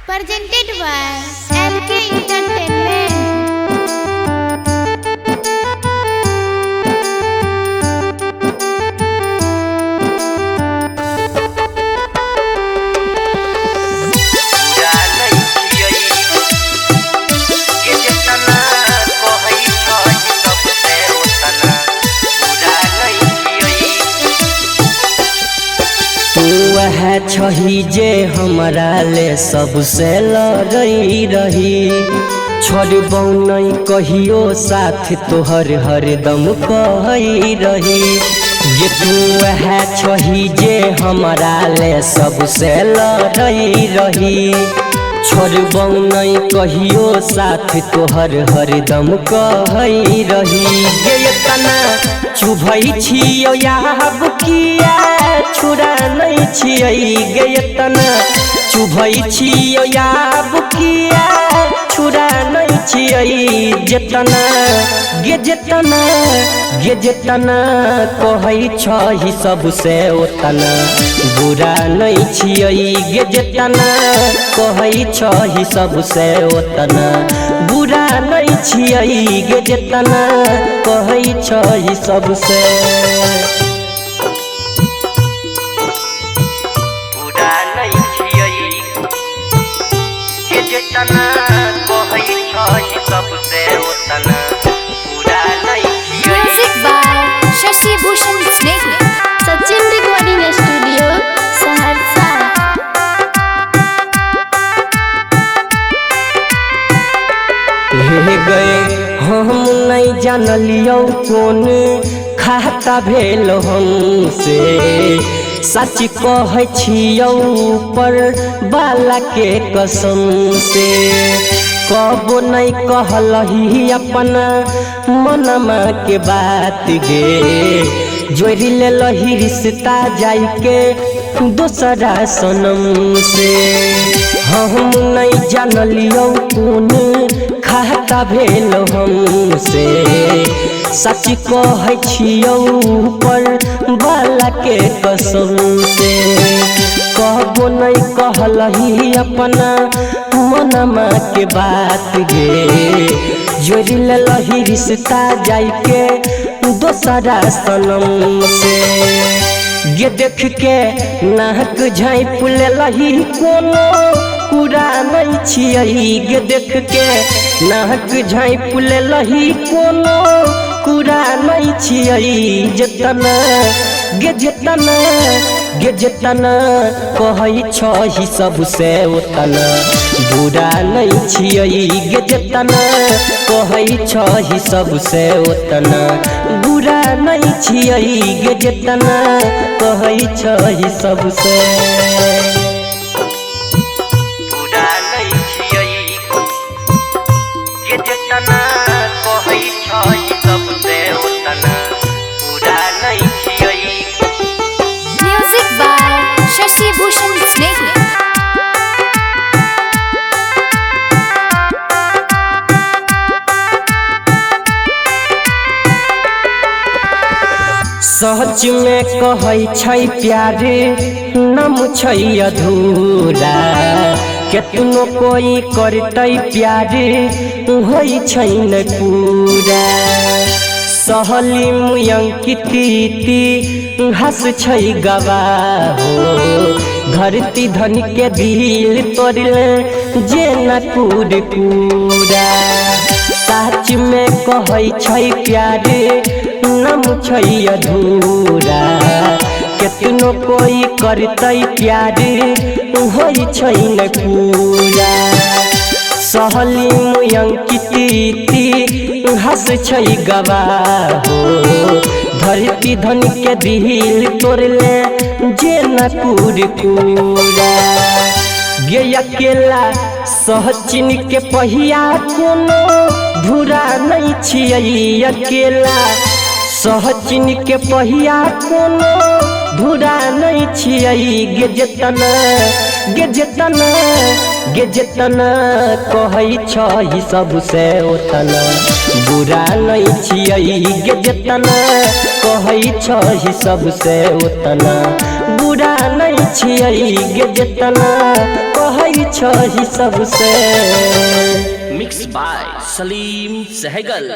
Presented by MK Entertainment. वह छही जे हमरा ले सबसे लड़ई रही छोड़बौ नहीं कहियो साथ तोहर हरदम कहई रही। ये तू वह छही जे हमरा ले सबसे लड़ई रही छोड़बौ नहीं कहियो साथ तोहर हरदम कहई रही। ये तना चुभई छियो याब किया छुरा नहीं छियै गे तना चुभई छियो याब किया छुरा नहीं छियै जेतना गे जेतना कहई छही सबसे ओतना बुरा नहीं छियै गे जेतना कहई छही सबसे ओतना बुरा नहीं छियै गे जेतना कहई छही सबसे जेतना कहई छही सबसे ओतना पूरा नहीं छियै। Music by Shashi Bhushan Snake. Sachin Recording Studio, Saharsa. ले गए हम नहीं जानलियो कौन खाता भेल हमसे सच कहै छियौ पर बाला के कसम से कबो नहीं कहलही अपना मनमा के बात गे जोड़ी ले लही रिश्ता जाई के दूसरा सनम से। हम नहीं जानलियो कौन खाता भेल हमसे सच कहै छियौ पर बाला के कसम से कहबो नहीं कहलही अपना मनमा के बात गे जोड़ी ले लही रिश्ता जाई के दूसरा सनम से। गे देख के नाक झाँप लेलही कोनो पूरा नहीं छियै गे देख के नाक झाँप लेलही कोनो पूरा नहीं छियै जेतना गे जेतना कहई छही सबसे ओतना बुरा नहीं छियै गे जेतना कहई छही सबसे ओतना बुरा नहीं छियै गे जेतना कहई छही सबसे पूरा नहीं छियै जेतना कहई छही सबसे ओतना पूरा नहीं छियै। Music by Shashi Bhushan Snake. सच में कहै छै प्यारे नम छै अधूरा केतनो कोई करतै प्यारे होइ छै न पूरा। सहली मुयंकिती हंस छै गवाह धरती धन के दिल तोड़ले जे न कूड़ा। सच में कहै छै प्यारे नम छै अधूरा केतनो कोई करतै प्यारे होइ छै न पूरा। सहली मुयंकिती हंस छै गवाह धरती धन के दिल तोड़ले जे न कूड़ा। गे अकेला सहचिन के पहिया कोनो धुरा नहीं छियै अकेला सहचिन के पहिया कोनो धुरा नहीं छियै गे जेतना कहै छही सबसे ओतना बुरा नहीं छियै गे जेतना कहै छही सबसे उतना बुरा नहीं छियै गे जितना कहै छही सबसे। Mix by Salim Sehgal.